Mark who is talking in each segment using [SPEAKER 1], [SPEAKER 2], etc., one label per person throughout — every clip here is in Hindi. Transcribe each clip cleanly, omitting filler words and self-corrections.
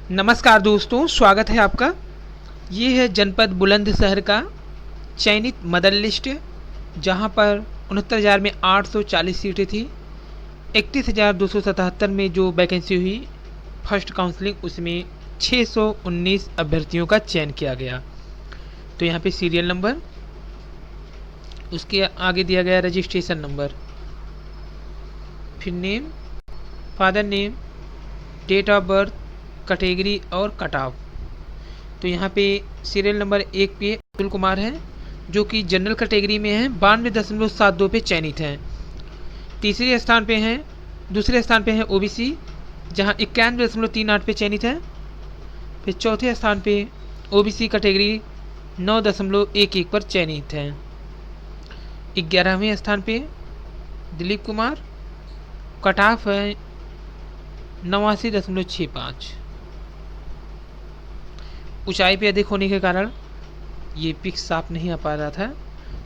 [SPEAKER 1] नमस्कार दोस्तों, स्वागत है आपका। ये है जनपद बुलंदशहर का चयनित मदर लिस्ट, जहां पर 69,000 में 840 सीटें थी। 31,277 में जो वैकेंसी हुई फर्स्ट काउंसलिंग, उसमें 619 अभ्यर्थियों का चयन किया गया। तो यहाँ पे सीरियल नंबर, उसके आगे दिया गया रजिस्ट्रेशन नंबर, फिर name, father name, date of birth, category और कट ऑफ। तो यहाँ पे सीरियल नंबर 1 पे अतुल कुमार है, जो कि जनरल कैटेगरी में है, 92.72 पे चयनित हैं। तीसरे स्थान पे हैं, दूसरे स्थान पे हैं ओबीसी, जहाँ 91.38 पे चयनित है। फिर चौथे स्थान पे ओबीसी कैटेगरी 9.11 पर चयनित हैं। 11वें स्थान पे दिलीप कुमार, कट ऑफ है 89.65। ऊंचाई पे अधिक होने के कारण ये पिक साफ नहीं आ पा रहा था।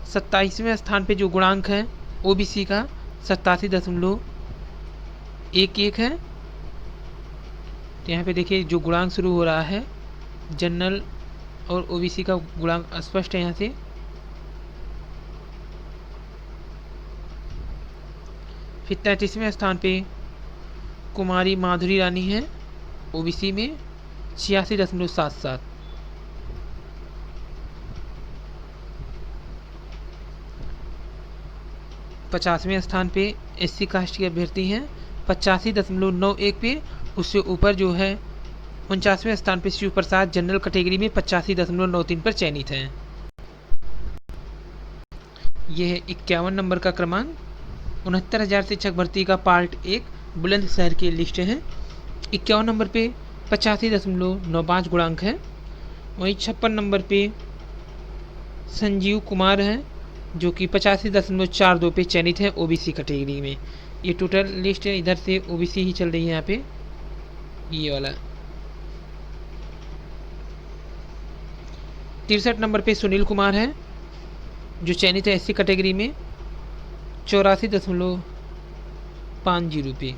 [SPEAKER 1] 27वें स्थान पे जो गुणांक है ओबीसी का 87.11 है। तो यहाँ पे देखिए जो गुणांक शुरू हो रहा है, जनरल और ओबीसी का गुणांक स्पष्ट है यहाँ से। फिर 33वें स्थान पे कुमारी माधुरी रानी है, ओबीसी में 86.77। 50वें स्थान पे एससी कास्ट के अभ्यर्थी हैं 85.91 पे। उससे ऊपर जो है 49वें स्थान पे शिव प्रसाद जनरल कैटेगरी में 85.93 पर चयनित हैं। यह है 51 नंबर का क्रमांक। 69,000 शिक्षक भर्ती का पार्ट 1 बुलंदशहर की लिस्ट है। 51 नंबर पे 85.95 गुणांक है। वहीं 56 नंबर पे संजीव कुमार हैं, जो कि 85.42 पे चयनित है ओबीसी कैटेगरी में। ये टोटल लिस्ट है, इधर से ओबीसी ही चल रही है यहाँ पे, ये वाला। 63 नंबर पे सुनील कुमार है, जो चयनित है एससी कैटेगरी में 84.50 पे।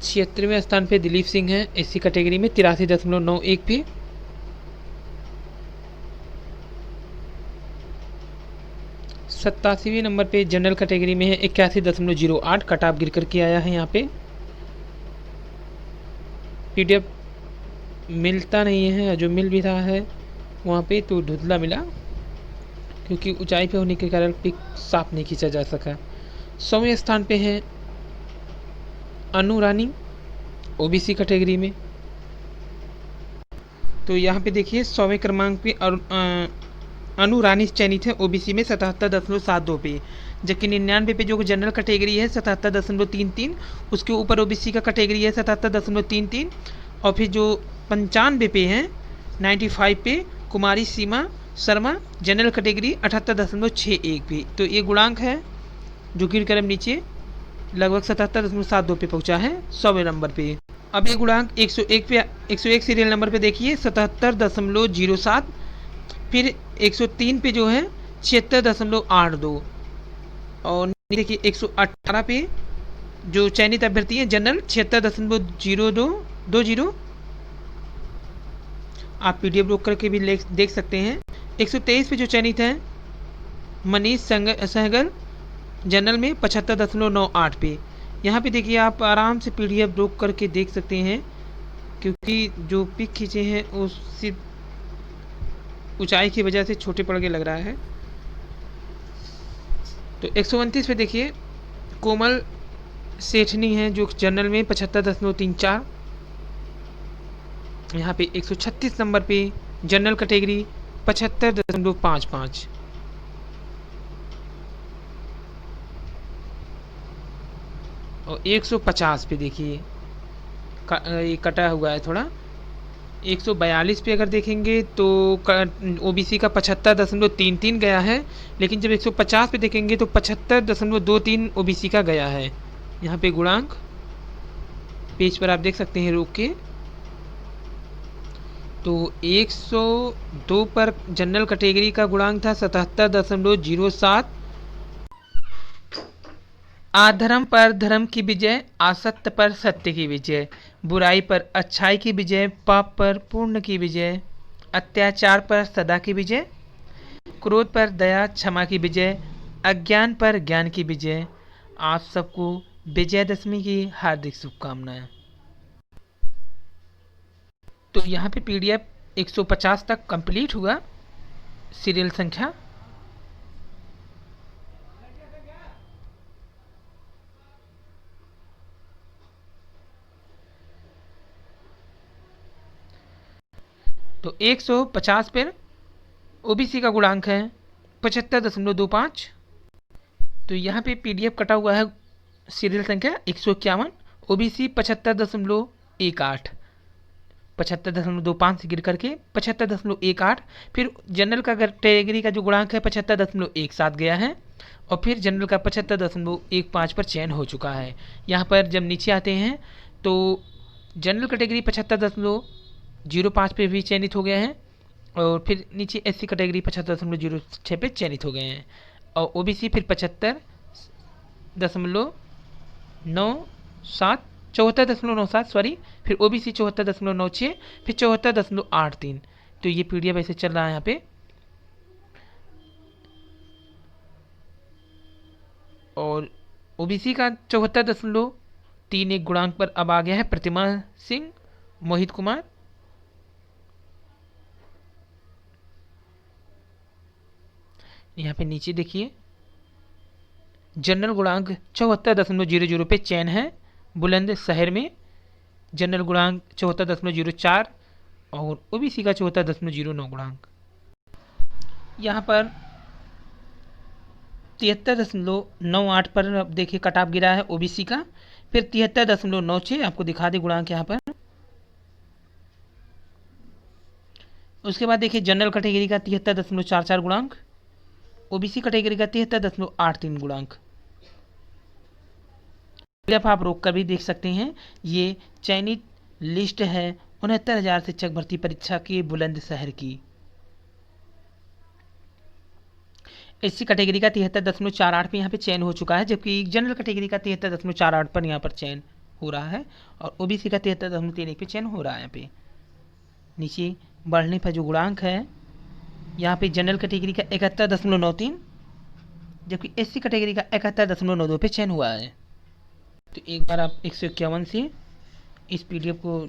[SPEAKER 1] 76वें स्थान पे दिलीप सिंह है, एससी कैटेगरी में 83.91 पे। 87वें नंबर पे जनरल कैटेगरी में है 81.08, कट ऑफ गिर करके आया है। यहाँ पे पीडीएफ मिलता नहीं है, जो मिल भी रहा है वहाँ पे तो धुंधला मिला, क्योंकि ऊंचाई पे होने के कारण पिक साफ नहीं खींचा जा सका। 100वें स्थान पे है अनु रानी, ओबीसी कैटेगरी में। तो यहाँ पे देखिए 100वें क्रमांक पे अनु रानी चयनित है ओबीसी में 77.72 पे, जबकि 99 पे जो जनरल कैटेगरी है 77.33, उसके ऊपर ओबीसी का कैटेगरी है 77.33। और फिर जो 95 पे हैं 95 पे कुमारी सीमा शर्मा जनरल कैटेगरी 78.61 पे। तो ये गुणांक है जो गिर कर नीचे लगभग 77.72 पे पहुंचा है 100वें नंबर पे। अब ये गुणांक 101 पे, 101 सीरियल नंबर पे देखिए 77.07। फिर 103 पे जो है 76.82। और देखिए 118 पे जो चयनित अभ्यर्थी है जनरल 76.0220। आप पीडीएफ रोक करके भी देख सकते हैं। 123 पे जो चयनित है मनीष सहगल जनरल में 75.98 पे। यहाँ पे देखिए आप आराम से पीडीएफ रोक करके देख सकते हैं, क्योंकि जो पिक खींचे हैं उसी ऊंचाई की वजह से छोटे पड़ के लग रहा है। तो 129 पे देखिए कोमल सेठनी है, जो जनरल में 75.34। यहाँ पे 136 नंबर पे जनरल कैटेगरी 75.55। और 150 पे देखिए ये कटा हुआ है थोड़ा। 142 पे अगर देखेंगे तो ओबीसी का 75.33 गया है, लेकिन जब 150 पे देखेंगे तो 75.23 ओबीसी का गया है। यहाँ पे गुणांक पेज पर आप देख सकते हैं रोक के। तो 102 पर जनरल कैटेगरी का गुणांक था 77.07। आधर्म पर धर्म की विजय, असत्य पर सत्य की विजय, बुराई पर अच्छाई की विजय, पाप पर पुण्य की विजय, अत्याचार पर सदा की विजय, क्रोध पर दया क्षमा की विजय, अज्ञान पर ज्ञान की विजय। आप सबको विजयदशमी की हार्दिक शुभकामनाएं। तो यहाँ पे पीडीएफ 150 तक कंप्लीट हुआ, सीरियल संख्या। तो 150 पर ओबीसी का गुणांक है 75.25। तो यहाँ पे पीडीएफ कटा हुआ है सीरियल संख्या 151, ओबीसी 75.18, 75.25 से गिर करके 75.18। फिर जनरल का कैटेगरी का जो गुणांक है 75.17 गया है, और फिर जनरल का 75.15 पर चयन हो चुका है। यहाँ पर जब नीचे आते हैं तो जनरल कैटेगरी 75.05 पे भी चयनित हो गया है, और फिर नीचे एससी कैटेगरी 75.06 पे चयनित हो गए हैं, और ओबीसी फिर 74.97 सॉरी, फिर ओबीसी 74.96, फिर 74.83। तो ये पीडीएफ ऐसे चल रहा है यहाँ पे। और ओबीसी का 74.31 गुणांक पर अब आ गया है प्रतिमा सिंह, मोहित कुमार। यहाँ पे नीचे देखिए जनरल गुणांक 74.00 पे चयन है बुलंदशहर में, जनरल गुणांक 74.04 और ओबीसी का 74.09 गुणांक। यहाँ पर 73.98 पर अब देखिए कट ऑफ गिरा है ओबीसी का, फिर 73.96 आपको दिखा दे गुणांक यहाँ पर। उसके बाद देखिए जनरल कैटेगरी का 73.44 गुणांक, ओबीसी कैटेगरी का 73.83 गुणांक। आप रोक कर भी देख सकते हैं, ये चयनित लिस्ट है 69,000 शिक्षक भर्ती परीक्षा की बुलंदशहर की। एससी कैटेगरी का 73.48 पे यहाँ पे चयन हो चुका है, जबकि जनरल कैटेगरी का 73.48 पर यहाँ पर चयन हो रहा है, और ओबीसी का 73.31 पे चयन हो रहा है। यहाँ पे नीचे बढ़ने पर जो गुणांक है यहाँ पे जनरल कैटेगरी का 71.93, जबकि एससी कैटेगरी का 71.92 पे चयन हुआ है। तो एक बार आप 151 से इस पीडीएफ को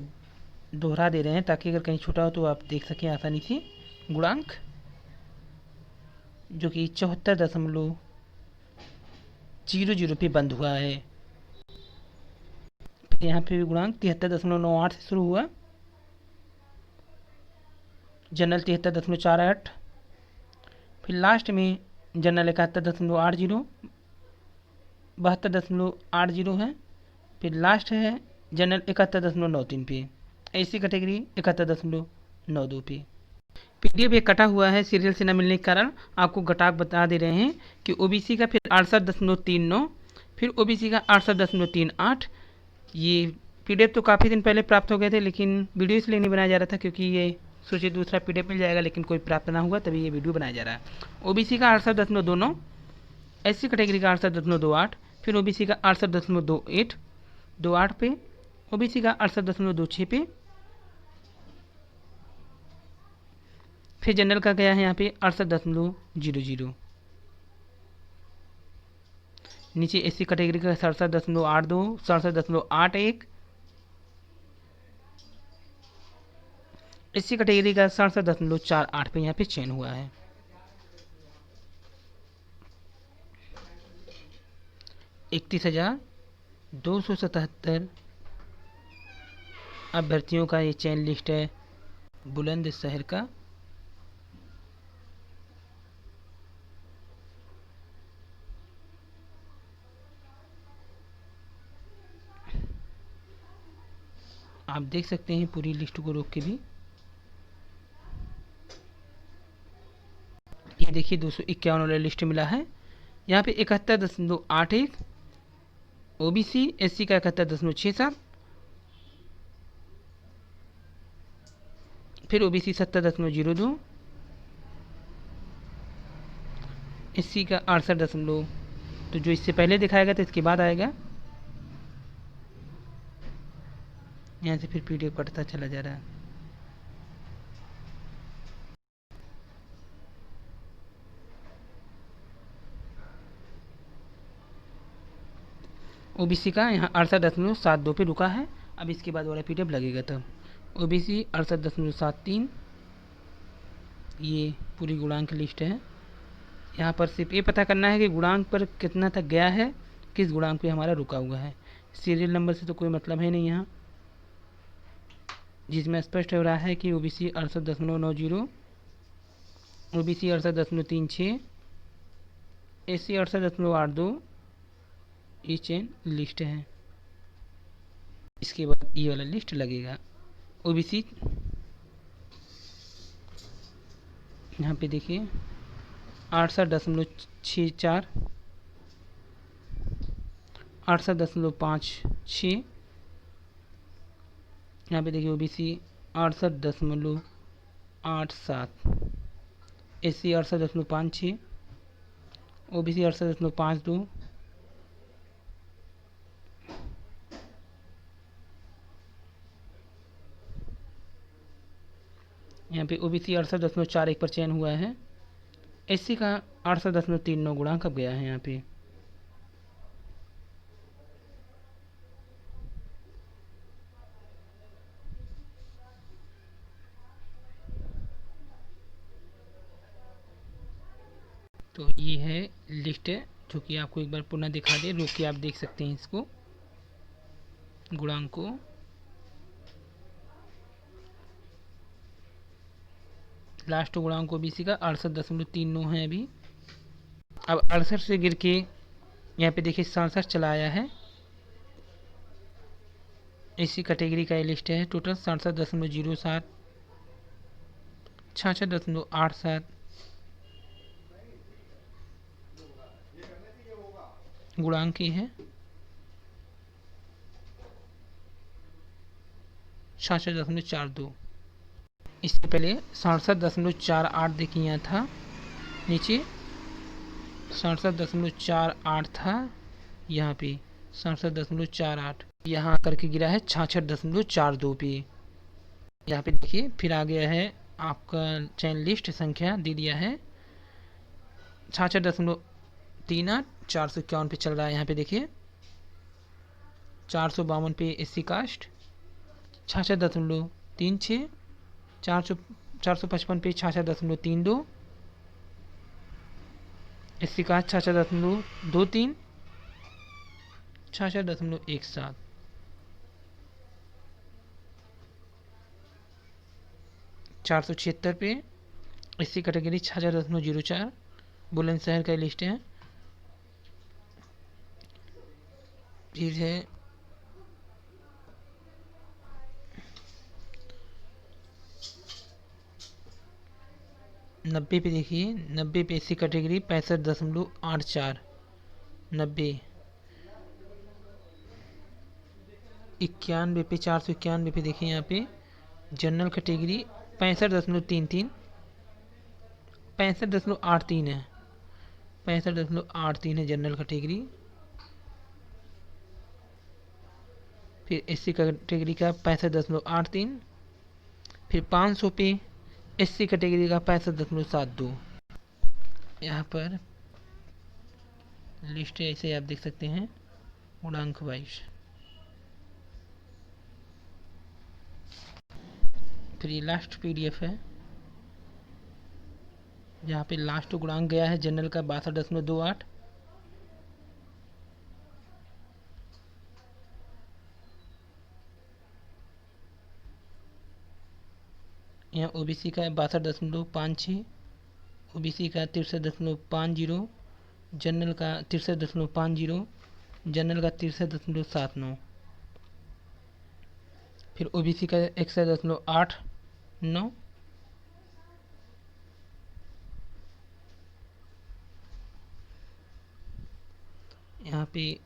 [SPEAKER 1] दोहरा दे रहे हैं ताकि अगर कहीं छोटा हो तो आप देख सकें आसानी से गुणांक, जो कि 74.00 पे बंद हुआ है। फिर यहाँ पे भी गुणांक 73.98 से शुरू हुआ, जनरल 73.48, फिर लास्ट में जनरल 71.80, 72.80 है, फिर लास्ट है जनरल 71.93 पे, एसी कैटेगरी 71.92 पे। पीडीएफ ये कटा हुआ है सीरियल से न मिलने के कारण, आपको घटाक बता दे रहे हैं कि ओबीसी का फिर 68.39, फिर ओबीसी का 68.38। ये पीडीएफ तो काफ़ी दिन पहले प्राप्त हो गए थे, लेकिन वीडियो इसलिए नहीं बनाया जा रहा था क्योंकि ये सोचे दूसरा पीडीएफ मिल जाएगा लेकिन कोई प्राप्त ना हुआ, तभी ये वीडियो बनाया जा रहा है। ओबीसी का 68.29, एससी कैटेगरी का 68.28, फिर ओबीसी का 68.28 पे, ओबीसी का 68.26 पे, फिर जनरल का गया है यहाँ पे 68.00। नीचे एससी कैटेगरी का 67.82, 67.81, एससी कैटेगरी का 67.48 पे यहाँ पे चयन हुआ है। इकतीस 277 अभ्यर्थियों का ये चयन लिस्ट है बुलंदशहर का। आप देख सकते हैं पूरी लिस्ट को रोक के भी। ये देखिए 251 वाला लिस्ट मिला है यहाँ पे 71.81, ओबीसी एससी का 71.67, फिर ओबीसी 70.02, एससी का 68.98, तो जो इससे पहले दिखाया गया था इसके बाद आएगा। यहाँ से फिर पीडीएफ कटता चला जा रहा है। ओबीसी का यहाँ 68.72 पे रुका है। अब इसके बाद वाला पीडीएफ लगेगा तब। ओबीसी 68.73, ये पूरी गुणांक लिस्ट है। यहाँ पर सिर्फ ये पता करना है कि गुणांक पर कितना तक गया है, किस गुणांक पे हमारा रुका हुआ है। सीरियल नंबर से तो कोई मतलब है नहीं यहाँ, जिसमें स्पष्ट हो रहा है कि ओबीसी 68.90, ओबीसी 68.36, एससी 68.82 ये चेन लिस्ट है। इसके बाद ये वाला लिस्ट लगेगा। ओबीसी यहाँ पे देखिए 68.64, 68.56, यहाँ पे देखिए ओबीसी 68.87, एससी 68.56, ओबीसी 68.52, यहाँ पे ओबीसी 68.41 पर चयन हुआ है। एससी का 68.39 गुणांक अब गया है यहाँ पे। तो ये है लिस्ट है, जो कि आपको एक बार पुनः दिखा दे, रोक के आप देख सकते हैं इसको, गुणांक को। लास्ट गुणांक ओबीसी का 68.39 है अभी। अब 68 से गिर के यहाँ पे देखिए 67 चला आया है। इसी कैटेगरी का ये लिस्ट है। टोटल 67.07, 66.87 गुणांक की है, 66.42। इससे पहले 67.48 देखिए यहाँ था, नीचे 67.48 था, यहाँ पे 67.48, यहाँ करके गिरा है 66.42 पे। यहाँ पे देखिए फिर आ गया है आपका चैन लिस्ट संख्या दे दिया है 66.38, 451 पे चल रहा है। यहाँ पे देखिए 452 पे एससी कास्ट, 66.36, 455 पे 66.32, एससी कास्ट 66.23, 66.17, 476 पे एससी कैटेगरी 66.04, बुलंदशहर का लिस्ट है। फिर है 90 पे देखिए, 90 पे एससी कैटेगरी 65.84, 90, 91 पे 491 पे देखिए यहाँ पे जनरल कैटेगरी 65.33, 65.83 है, 65.83 है जनरल कैटेगरी। फिर एससी कैटेगरी का 65.83, फिर 500 पे एससी कैटेगरी का 65.72। यहाँ पर लिस्ट ऐसे आप देख सकते हैं गुणांक वाइज। फिर ये लास्ट पीडीएफ है, जहाँ पे लास्ट गुणांक गया है जनरल का 62.28, यहाँ ओबीसी का 62.56, ओबीसी का 63.50, जनरल का 63.50, जनरल का 63.79, फिर ओबीसी का 61.89, यहाँ पे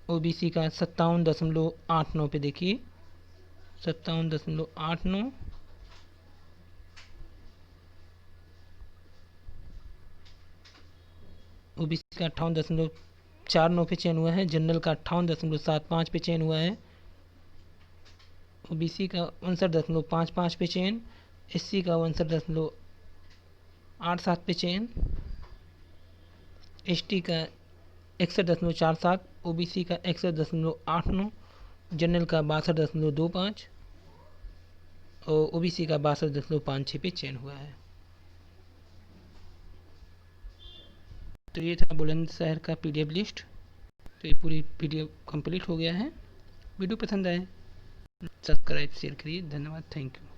[SPEAKER 1] ओबीसी का 57.89 पे देखिए 57.89, ओबीसी का 4.9 पे चयन हुआ है, जनरल का 58.75 पे चयन हुआ है, ओबीसी का 59.55 पे चयन, एससी का 59.87 पे चयन, एसटी का 61.47, ओबीसी का 61.89, जनरल का 62.25 और ओबीसी का 62.56 पे चयन हुआ है। तो ये था बुलंदशहर का पीडीएफ लिस्ट। तो ये पूरी पीडीएफ कंप्लीट हो गया है। वीडियो पसंद आए सब्सक्राइब शेयर करिए। धन्यवाद, थैंक यू।